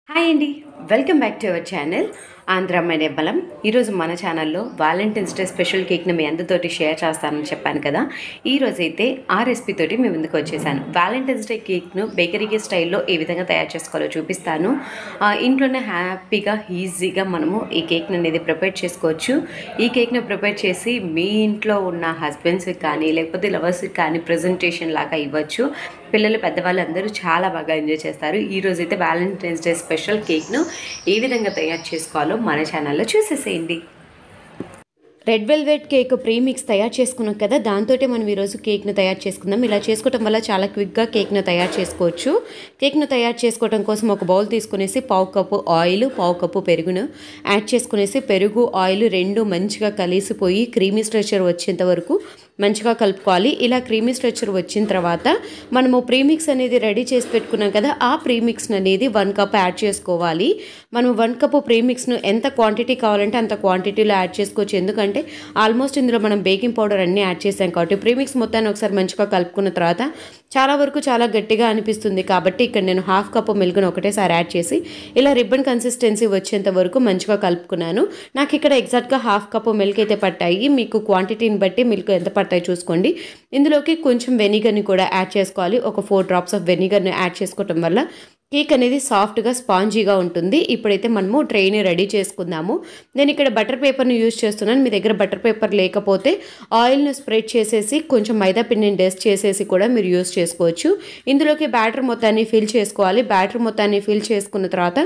Hi అండి, welcome back to our channel Andhra అమ్మాయి బలం. ఈరోజు మన ఛానల్లో వ్యాలంటైన్స్ డే స్పెషల్ కేక్ని మీ అందరితోటి షేర్ చేస్తానని చెప్పాను కదా. ఈరోజు అయితే ఆ రెసిపీ తోటి మీ ముందుకు వచ్చేసాను. వ్యాలంటైన్స్ డే కేక్ను బేకరీ స్టైల్లో ఏ విధంగా తయారు చేసుకోవాలో చూపిస్తాను. ఇంట్లోనే హ్యాపీగా ఈజీగా మనము ఈ కేక్ని అనేది ప్రిపేర్ చేసుకోవచ్చు. ఈ కేక్ను ప్రిపేర్ చేసి మీ ఇంట్లో ఉన్న హస్బెండ్స్కి కానీ లేకపోతే లవర్స్కి కానీ ప్రజెంటేషన్ లాగా ఇవ్వచ్చు. పిల్లలు పెద్దవాళ్ళు అందరూ చాలా బాగా ఎంజాయ్ చేస్తారు. ఈరోజు అయితే వ్యాలంటైన్స్ డే స్పెషల్ కేక్ను ఏ విధంగా తయారు చేసుకోవాలో మన ఛానల్లో చూసేసేయండి. రెడ్ వెల్వెట్ కేక్ ప్రీమిక్స్ తయారు చేసుకున్నాం కదా, దాంతో మనం ఈరోజు కేక్ను తయారు చేసుకుందాం. ఇలా చేసుకోవటం వల్ల చాలా క్విక్గా కేక్ను తయారు చేసుకోవచ్చు. కేక్ను తయారు చేసుకోవడం కోసం ఒక బౌల్ తీసుకునేసి పావు కప్పు ఆయిల్, పావు కప్పు పెరుగును యాడ్ చేసుకునేసి పెరుగు ఆయిల్ రెండు మంచిగా కలిసిపోయి క్రీమీ స్ట్రక్చర్ వచ్చేంత వరకు మంచిగా కలుపుకోవాలి. ఇలా క్రీమీ స్ట్రక్చర్ వచ్చిన తర్వాత మనము ప్రీమిక్స్ అనేది రెడీ చేసి పెట్టుకున్నాం కదా, ఆ ప్రీమిక్స్ అనేది 1 కప్ యాడ్ చేసుకోవాలి. మనం 1 కప్ ప్రీమిక్స్ను ఎంత క్వాంటిటీ కావాలంటే అంత క్వాంటిటీలో యాడ్ చేసుకోవచ్చు. ఎందుకంటే ఆల్మోస్ట్ ఇందులో మనం బేకింగ్ పౌడర్ అన్నీ యాడ్ చేసాం కాబట్టి ప్రీమిక్స్ మొత్తాన్ని ఒకసారి మంచిగా కలుపుకున్న తర్వాత చాలా వరకు చాలా గట్టిగా అనిపిస్తుంది. కాబట్టి ఇక్కడ నేను 1/2 కప్ మిల్క్ను ఒకటేసారి యాడ్ చేసి ఇలా రిబ్బన్ కన్సిస్టెన్సీ వచ్చేంత వరకు మంచిగా కలుపుకున్నాను. నాకు ఇక్కడ ఎగ్జాక్ట్గా 1/2 కప్ మిల్క్ అయితే పట్టాయి. మీకు క్వాంటిటీని బట్టి మిల్క్ ఎంత పడతాయి చూసుకోండి. ఇందులోకి కొంచెం వెనిగర్ని కూడా యాడ్ చేసుకోవాలి. ఒక 4 డ్రాప్స్ ఆఫ్ వెనిగర్ని యాడ్ చేసుకోవటం వల్ల కేక్ అనేది సాఫ్ట్గా స్పాంజీగా ఉంటుంది. ఇప్పుడైతే మనము ట్రేని రెడీ చేసుకుందాము. నేను ఇక్కడ బటర్ పేపర్ని యూజ్ చేస్తున్నాను. మీ దగ్గర బటర్ పేపర్ లేకపోతే ఆయిల్ను స్ప్రెడ్ చేసేసి కొంచెం మైదా పిండిని డస్ట్ చేసేసి కూడా మీరు యూజ్ చేసుకోవచ్చు. ఇందులోకి బ్యాటర్ మొత్తాన్ని ఫిల్ చేసుకోవాలి. బ్యాటర్ మొత్తాన్ని ఫిల్ చేసుకున్న తర్వాత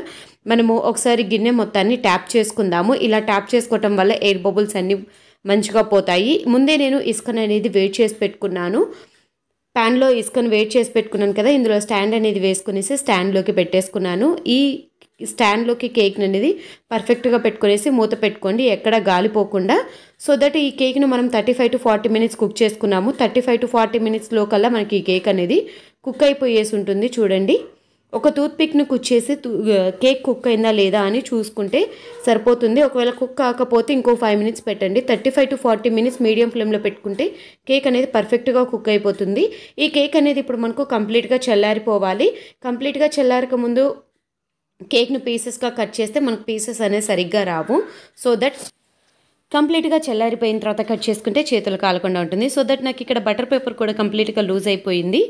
మనము ఒకసారి గిన్నె మొత్తాన్ని ట్యాప్ చేసుకుందాము. ఇలా ట్యాప్ చేసుకోవటం వల్ల ఎయిర్ బబుల్స్ అన్నీ మంచిగా పోతాయి. ముందే నేను ఇసుకను అనేది వేడి చేసి పెట్టుకున్నాను. ప్యాన్లో ఇసుకను వేడి చేసి పెట్టుకున్నాను కదా, ఇందులో స్టాండ్ అనేది వేసుకునేసి స్టాండ్లోకి పెట్టేసుకున్నాను. ఈ స్టాండ్లోకి కేక్ అనేది పర్ఫెక్ట్గా పెట్టుకునేసి మూత పెట్టుకోండి, ఎక్కడ గాలిపోకుండా. సో దట్ ఈ కేక్ను మనం 35 to 40 మినిట్స్ కుక్ చేసుకున్నాము. 35 to 40 మినిట్స్లో కల్లా మనకి ఈ కేక్ అనేది కుక్ అయిపోయేసి ఉంటుంది. చూడండి, ఒక టూత్పిక్ను కుచ్చేసి కేక్ కుక్ అయిందా లేదా అని చూసుకుంటే సరిపోతుంది. ఒకవేళ కుక్ కాకపోతే ఇంకో 5 మినిట్స్ పెట్టండి. 35 to 40 మినిట్స్ మీడియం ఫ్లేమ్లో పెట్టుకుంటే కేక్ అనేది పర్ఫెక్ట్గా కుక్ అయిపోతుంది. ఈ కేక్ అనేది ఇప్పుడు మనకు కంప్లీట్గా చల్లారిపోవాలి. కంప్లీట్గా చల్లారక ముందు కేక్ను పీసెస్గా కట్ చేస్తే మనకు పీసెస్ అనేది సరిగ్గా రావు. సో దట్ కంప్లీట్గా చల్లారిపోయిన తర్వాత కట్ చేసుకుంటే చేతులు కాలకుండా ఉంటుంది. సో దట్ నాకు ఇక్కడ బటర్ పేపర్ కూడా కంప్లీట్గా లూజ్ అయిపోయింది.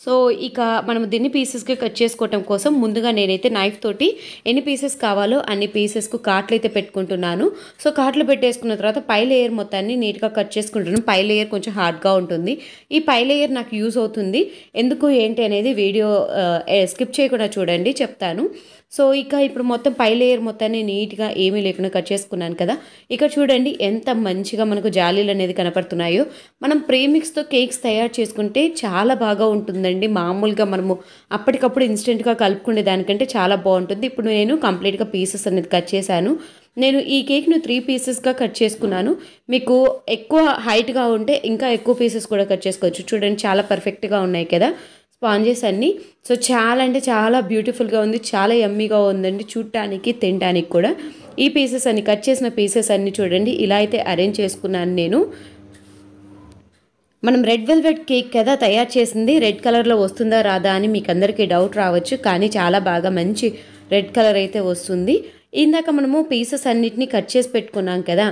సో ఇక మనం దీన్ని పీసెస్గా కట్ చేసుకోవటం కోసం ముందుగా నేనైతే నైఫ్ తోటి ఎన్ని పీసెస్ కావాలో అన్ని పీసెస్కు కాట్లు అయితే పెట్టుకుంటున్నాను. సో కాట్లు పెట్టేసుకున్న తర్వాత పై లేయర్ మొత్తాన్ని నీట్గా కట్ చేసుకుంటున్నాను. పై లేయర్ కొంచెం హార్డ్గా ఉంటుంది. ఈ పై లేయర్ నాకు యూజ్ అవుతుంది. ఎందుకు ఏంటి అనేది వీడియో స్కిప్ చేయకుండా చూడండి, చెప్తాను. సో ఇప్పుడు మొత్తం పై లేయర్ మొత్తాన్ని నీట్గా ఏమీ లేకుండా కట్ చేసుకున్నాను కదా. ఇక్కడ చూడండి ఎంత మంచిగా మనకు జాలీలు అనేది కనపడుతున్నాయో. మనం ప్రీమిక్స్తో కేక్స్ తయారు చేసుకుంటే చాలా బాగా ఉంటుందండి. మామూలుగా మనము అప్పటికప్పుడు ఇన్స్టెంట్గా కలుపుకునే దానికంటే చాలా బాగుంటుంది. ఇప్పుడు నేను కంప్లీట్గా పీసెస్ అనేది కట్ చేశాను. నేను ఈ కేక్ను 3 పీసెస్గా కట్ చేసుకున్నాను. మీకు ఎక్కువ హైట్గా ఉంటే ఇంకా ఎక్కువ పీసెస్ కూడా కట్ చేసుకోవచ్చు. చూడండి చాలా పర్ఫెక్ట్గా ఉన్నాయి కదా స్పాంజెస్ అన్నీ. సో చాలా అంటే చాలా బ్యూటిఫుల్గా ఉంది, చాలా యమ్మీగా ఉందండి చూడటానికి, తినడానికి కూడా. ఈ పీసెస్ అన్ని కట్ చేసిన పీసెస్ అన్నీ చూడండి ఇలా అయితే అరేంజ్ చేసుకున్నాను నేను. మనం రెడ్ వెల్వెట్ కేక్ కదా తయారు చేసింది, రెడ్ కలర్లో వస్తుందా రాదా అని మీకు అందరికీ డౌట్ రావచ్చు. కానీ చాలా బాగా మంచి రెడ్ కలర్ అయితే వస్తుంది. ఇందాక మనము పీసెస్ అన్నిటిని కట్ చేసి పెట్టుకున్నాం కదా,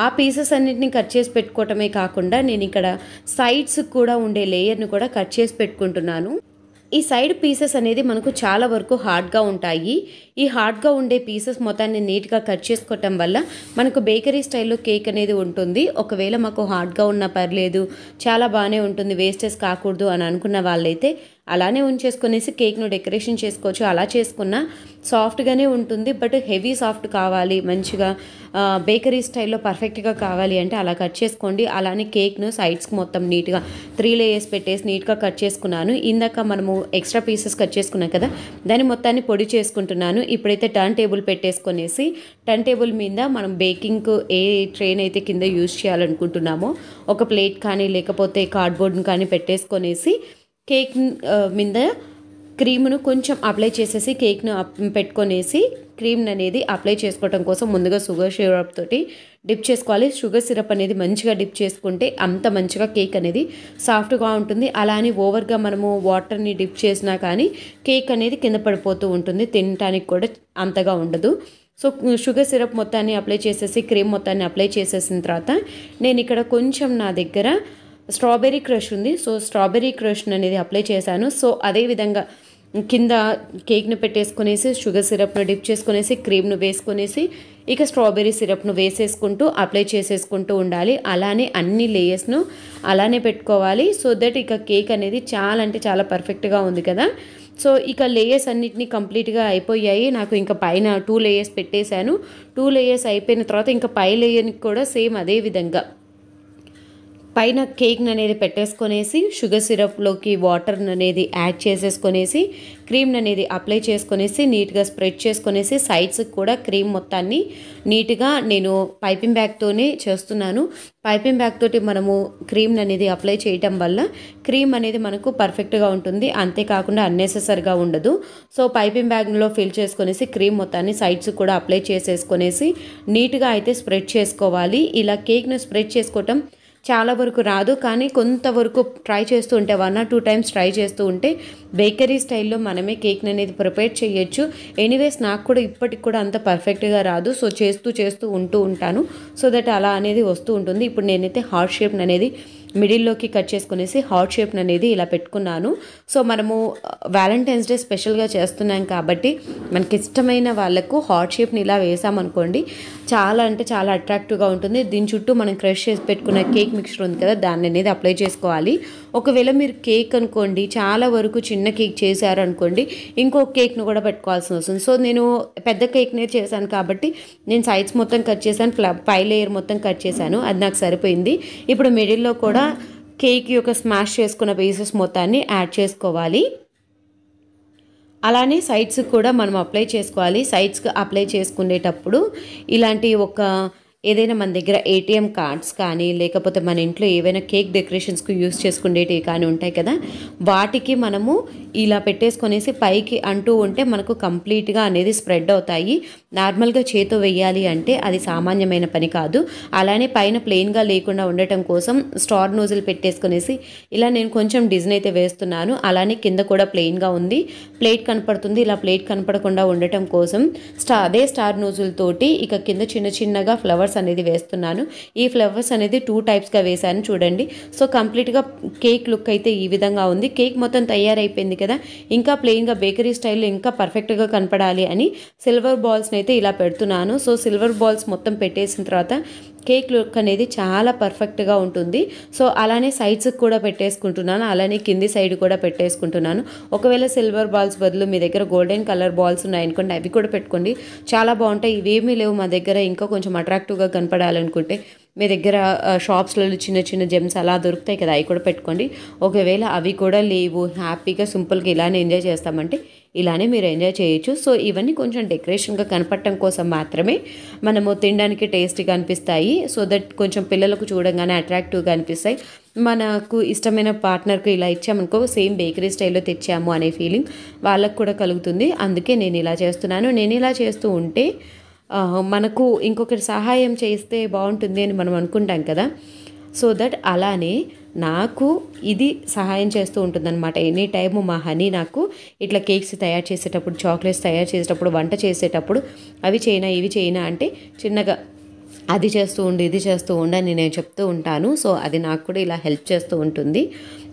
ఆ పీసెస్ అన్నిటిని కట్ చేసి పెట్టుకోవటమే కాకుండా నేను ఇక్కడ సైడ్స్ కూడా ఉండే లేయర్ని కూడా కట్ చేసి పెట్టుకుంటున్నాను. ఈ సైడ్ పీసెస్ అనేది మనకు చాలా వరకు హార్డ్గా ఉంటాయి. ఈ హార్డ్గా ఉండే పీసెస్ మొత్తాన్ని నీట్గా కట్ చేసుకోవటం వల్ల మనకు బేకరీ స్టైల్లో కేక్ అనేది ఉంటుంది. ఒకవేళ మాకు హార్డ్గా ఉన్నా పర్లేదు, చాలా బాగానే ఉంటుంది, వేస్టేజ్ కాకూడదు అని అనుకున్న వాళ్ళైతే అలానే ఉంచేసుకునేసి కేక్ను డెకరేషన్ చేసుకోవచ్చు. అలా చేసుకున్న సాఫ్ట్గానే ఉంటుంది. బట్ హెవీ సాఫ్ట్ కావాలి, మంచిగా బేకరీ స్టైల్లో పర్ఫెక్ట్గా కావాలి అంటే అలా కట్ చేసుకోండి. అలానే కేక్ను సైడ్స్కి మొత్తం నీట్గా 3 లేయర్స్ పెట్టేసి నీట్గా కట్ చేసుకున్నాను. ఇందాక మనము ఎక్స్ట్రా పీసెస్ కట్ చేసుకున్నాం కదా, దాన్ని మొత్తాన్ని పొడి చేసుకుంటున్నాను. ఇప్పుడైతే టర్న్ టేబుల్ పెట్టేసుకొనేసి టర్న్ టేబుల్ మీద మనం బేకింగ్కు ఏ ట్రేన్ అయితే కింద యూజ్ చేయాలనుకుంటున్నామో ఒక ప్లేట్ కానీ లేకపోతే కార్డ్బోర్డ్ని కానీ పెట్టేసుకొనేసి కేక్ మీద క్రీమును కొంచెం అప్లై చేసేసి కేక్ను పెట్టుకొనేసి క్రీమ్ అనేది అప్లై చేసుకోవడం కోసం ముందుగా షుగర్ సిరప్ తోటి డిప్ చేసుకోవాలి. షుగర్ సిరప్ అనేది మంచిగా డిప్ చేసుకుంటే అంత మంచిగా కేక్ అనేది సాఫ్ట్గా ఉంటుంది. అలా అని ఓవర్గా మనము వాటర్ని డిప్ చేసినా కానీ కేక్ అనేది కింద పడిపోతూ ఉంటుంది, తినడానికి కూడా అంతగా ఉండదు. సో షుగర్ సిరప్ మొత్తాన్ని అప్లై చేసేసి క్రీమ్ మొత్తాన్ని అప్లై చేసేసిన తర్వాత నేను ఇక్కడ కొంచెం నా దగ్గర స్ట్రాబెర్రీ క్రష్ ఉంది. సో స్ట్రాబెర్రీ క్రష్ అనేది అప్లై చేశాను. సో అదేవిధంగా కింద కేక్ను పెట్టేసుకునేసి షుగర్ సిరప్ను డిప్ చేసుకునేసి క్రీమ్ను వేసుకునేసి ఇక స్ట్రాబెర్రీ సిరప్ను వేసేసుకుంటూ అప్లై చేసేసుకుంటూ ఉండాలి. అలానే అన్ని లేయర్స్ను అలానే పెట్టుకోవాలి. సో దట్ ఇక కేక్ అనేది చాలా అంటే చాలా పర్ఫెక్ట్గా ఉంది కదా. సో ఇక లేయర్స్ అన్నిటినీ కంప్లీట్గా అయిపోయాయి. నాకు ఇంకా పైన 2 లేయర్స్ పెట్టేశాను. 2 లేయర్స్ అయిపోయిన తర్వాత ఇంకా పై లేయర్ని కూడా సేమ్ అదే విధంగా పైన కేక్ని అనేది పెట్టేసుకొనేసి షుగర్ సిరప్లోకి వాటర్ అనేది యాడ్ చేసేసుకొనేసి క్రీమ్ని అనేది అప్లై చేసుకొనేసి నీట్గా స్ప్రెడ్ చేసుకొనేసి సైడ్స్కి కూడా క్రీమ్ మొత్తాన్ని నీట్గా నేను పైపింగ్ బ్యాగ్తోనే చేస్తున్నాను. పైపింగ్ బ్యాగ్ తోటి మనము క్రీమ్ని అనేది అప్లై చేయటం వల్ల క్రీమ్ అనేది మనకు పర్ఫెక్ట్గా ఉంటుంది, అంతేకాకుండా అన్నెసెసరీగా ఉండదు. సో పైపింగ్ బ్యాగ్లో ఫిల్ చేసుకొనేసి క్రీమ్ మొత్తాన్ని సైడ్స్ కూడా అప్లై చేసేసుకొనేసి నీట్గా అయితే స్ప్రెడ్ చేసుకోవాలి. ఇలా కేక్ను స్ప్రెడ్ చేసుకోవటం చాలా వరకు రాదు, కానీ కొంతవరకు ట్రై చేస్తూ ఉంటే 1 or 2 times ట్రై చేస్తూ ఉంటే బేకరీ స్టైల్లో మనమే కేక్ని అనేది ప్రిపేర్ చేయొచ్చు. ఎనీవేస్ నాకు కూడా ఇప్పటికి కూడా అంత పర్ఫెక్ట్గా రాదు. సో చేస్తూ ఉంటూ ఉంటాను. సో దట్ అలా అనేది వస్తూ ఉంటుంది. ఇప్పుడు నేనైతే హార్ట్ షేప్ అనేది మిడిల్లోకి కట్ చేసుకునేసి హార్ట్ షేప్ అనేది ఇలా పెట్టుకున్నాను. సో మనము వ్యాలంటైన్స్ డే స్పెషల్గా చేస్తున్నాం కాబట్టి మనకి ఇష్టమైన వాళ్ళకు హార్ట్ షేప్ని ఇలా వేసామనుకోండి చాలా అంటే చాలా అట్రాక్టివ్గా ఉంటుంది. దీని చుట్టూ మనం క్రష్ చేసి పెట్టుకున్న కేక్ మిక్చర్ ఉంది కదా, దాన్ని అనేది అప్లై చేసుకోవాలి. ఒకవేళ మీరు కేక్ అనుకోండి చాలా వరకు చిన్న కేక్ చేశారు అనుకోండి, ఇంకొక కేక్ను కూడా పెట్టుకోవాల్సి వస్తుంది. సో నేను పెద్ద కేక్నే చేశాను కాబట్టి నేను సైడ్స్ మొత్తం కట్ చేశాను, పై లేయర్ మొత్తం కట్ చేశాను, అది నాకు సరిపోయింది. ఇప్పుడు మిడిల్లో కూడా కేక్ యొక్క స్మాష్ చేసుకున్న పీసెస్ మొత్తాన్ని యాడ్ చేసుకోవాలి. అలానే సైడ్స్కి కూడా మనం అప్లై చేసుకోవాలి. సైడ్స్కి అప్లై చేసుకునేటప్పుడు ఇలాంటి ఏదైనా మన దగ్గర ఏటీఎం కార్డ్స్ కానీ లేకపోతే మన ఇంట్లో ఏవైనా కేక్ డెకరేషన్స్కి యూస్ చేసుకునేటివి కానీ ఉంటాయి కదా, వాటికి మనము ఇలా పెట్టేసుకొనేసి పైకి అంటూ ఉంటే మనకు కంప్లీట్గా అనేది స్ప్రెడ్ అవుతాయి. నార్మల్గా చేతో వేయాలి అంటే అది సామాన్యమైన పని కాదు. అలానే పైన ప్లెయిన్గా లేకుండా ఉండటం కోసం స్టార్ నోజిల్ పెట్టేసుకొనేసి ఇలా నేను కొంచెం డిజైన్ అయితే వేస్తున్నాను. అలానే కింద కూడా ప్లెయిన్గా ఉంది, ప్లేట్ కనపడుతుంది. ఇలా ప్లేట్ కనపడకుండా ఉండటం కోసం అదే స్టార్ నోజిల్ తోటి ఇక కింద చిన్న చిన్నగా ఫ్లవర్స్ అనేది వేస్తున్నాను. ఈ ఫ్లవర్స్ అనేది 2 టైప్స్గా వేశాను చూడండి. సో కంప్లీట్గా కేక్ లుక్ అయితే ఈ విధంగా ఉంది. కేక్ మొత్తం తయారైపోయింది కదా, ఇంకా ప్లెయిన్గా బేకరీ స్టైల్లో ఇంకా పర్ఫెక్ట్గా కనపడాలి అని సిల్వర్ బాల్స్ని అయితే ఇలా పెడుతున్నాను. సో సిల్వర్ బాల్స్ మొత్తం పెట్టేసిన తర్వాత కేక్ లుక్ అనేది చాలా పర్ఫెక్ట్గా ఉంటుంది. సో అలానే సైడ్స్కి కూడా పెట్టేసుకుంటున్నాను, అలానే కింది సైడ్ కూడా పెట్టేసుకుంటున్నాను. ఒకవేళ సిల్వర్ బాల్స్ బదులు మీ దగ్గర గోల్డెన్ కలర్ బాల్స్ ఉన్నాయనుకోండి, అవి కూడా పెట్టుకోండి, చాలా బాగుంటాయి. ఇవేమీ లేవు మా దగ్గర, ఇంకా కొంచెం అట్రాక్టివ్గా కనపడాలనుకుంటే మీ దగ్గర షాప్స్లలో చిన్న చిన్న జెమ్స్ అలా దొరుకుతాయి కదా, అవి కూడా పెట్టుకోండి. ఒకవేళ అవి కూడా లేవు, హ్యాపీగా సింపుల్గా ఇలానే ఎంజాయ్ చేస్తామంటే ఇలానే మీరు ఎంజాయ్ చేయొచ్చు. సో ఇవన్నీ కొంచెం డెకరేషన్గా కనపడటం కోసం మాత్రమే, మనము తినడానికి టేస్టీగా అనిపిస్తాయి. సో దట్ కొంచెం పిల్లలకు చూడంగానే అట్రాక్టివ్గా అనిపిస్తాయి. మనకు ఇష్టమైన పార్ట్నర్కు ఇలా ఇచ్చామనుకో సేమ్ బేకరీ స్టైల్లో తెచ్చాము అనే ఫీలింగ్ వాళ్ళకు కూడా కలుగుతుంది. అందుకే నేను ఇలా చేస్తున్నాను. నేను ఇలా చేస్తూ ఉంటే మనకు ఇంకొకరి సహాయం చేస్తే బాగుంటుంది అని మనం అనుకుంటాం కదా. సో దట్ అలానే నాకు ఇది సహాయం చేస్తూ ఉంటుందన్నమాట. ఎనీ టైము మా హనీ నాకు ఇట్లా కేక్స్ తయారు చేసేటప్పుడు, చాక్లెట్స్ తయారు చేసేటప్పుడు, వంట చేసేటప్పుడు అవి చేయనా ఇవి చేయనా అంటే చిన్నగా అది చేస్తూ ఉండు ఇది చేస్తూ ఉండు అని నేను చెప్తూ ఉంటాను. సో అది నాకు కూడా ఇలా హెల్ప్ చేస్తూ ఉంటుంది.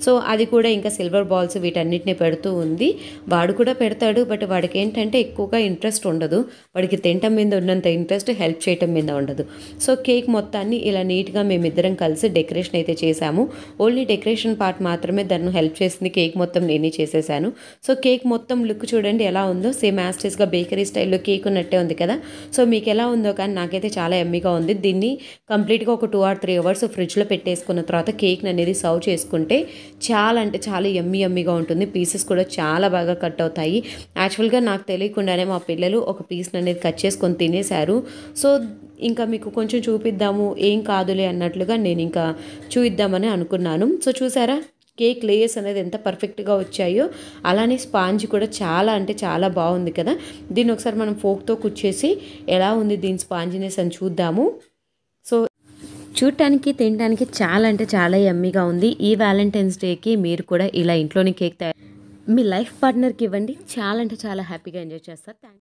సో అది కూడా ఇంకా సిల్వర్ బాల్స్ వీటన్నిటిని పెడుతూ ఉంది. వాడు కూడా పెడతాడు, బట్ వాడికి ఏంటంటే ఎక్కువగా ఇంట్రెస్ట్ ఉండదు. వాడికి తినటం మీద ఉన్నంత ఇంట్రెస్ట్ హెల్ప్ చేయటం మీద ఉండదు. సో కేక్ మొత్తాన్ని ఇలా నీట్గా మేమిద్దరం కలిసి డెకరేషన్ అయితే చేశాము. ఓన్లీ డెకరేషన్ పార్ట్ మాత్రమే దాన్ని హెల్ప్ చేసింది, కేక్ మొత్తం నేనే చేసేసాను. సో కేక్ మొత్తం లుక్ చూడండి ఎలా ఉందో, సేమ్ యాస్టీస్గా బేకరీ స్టైల్లో కేక్ ఉన్నట్టే ఉంది కదా. సో మీకు ఎలా ఉందో కానీ నాకైతే చాలా ఎమ్మీగా ఉంది. దీన్ని కంప్లీట్గా ఒక 2 or 3 hours ఫ్రిడ్జ్లో పెట్టేసుకున్న తర్వాత కేక్ని అనేది సర్వ్ చేసుకుంటే చాలా అంటే చాలా యమ్మీగా ఉంటుంది. పీసెస్ కూడా చాలా బాగా కట్ అవుతాయి. యాక్చువల్గా నాకు తెలియకుండానే మా పిల్లలు ఒక పీస్ని అనేది కట్ చేసుకొని తినేశారు. సో ఇంకా మీకు కొంచెం చూపిద్దాము, ఏం కాదులే అన్నట్లుగా నేను ఇంకా చూపిద్దామని అనుకున్నాను. సో చూసారా కేక్ లేయర్స్ అనేది ఎంత పర్ఫెక్ట్గా వచ్చాయో, అలానే స్పాంజ్ కూడా చాలా అంటే చాలా బాగుంది కదా. దీన్ని ఒకసారి మనం ఫోక్తో కుచ్చేసి ఎలా ఉంది దీని స్పాంజినెస్ అని చూద్దాము. సో చూడటానికి తినడానికి చాలా అంటే చాలా యమ్మీగా ఉంది. ఈ వ్యాలంటైన్స్ డేకి మీరు కూడా ఇలా ఇంట్లోని కేక్ తయారు మీ లైఫ్ పార్ట్నర్కి ఇవ్వండి. చాలా అంటే చాలా హ్యాపీగా ఎంజాయ్ చేస్తారు.